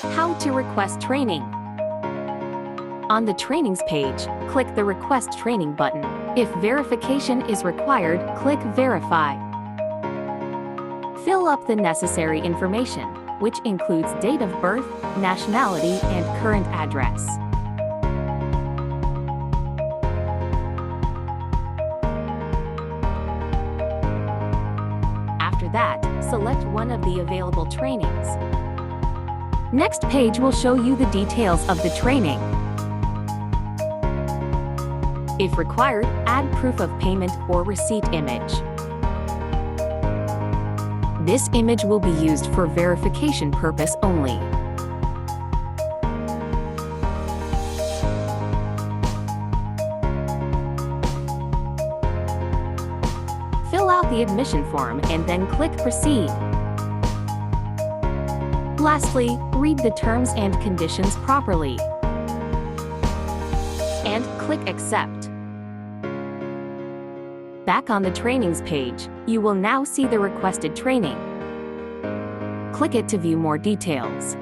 How to request training. On the trainings page, click the Request Training button. If verification is required, click Verify. Fill up the necessary information, which includes date of birth, nationality, and current address. After that, select one of the available trainings. Next page will show you the details of the training. If required, add proof of payment or receipt image. This image will be used for verification purpose only. Fill out the admission form and then click Proceed. Lastly, read the terms and conditions properly and click Accept. Back on the trainings page, you will now see the requested training. Click it to view more details.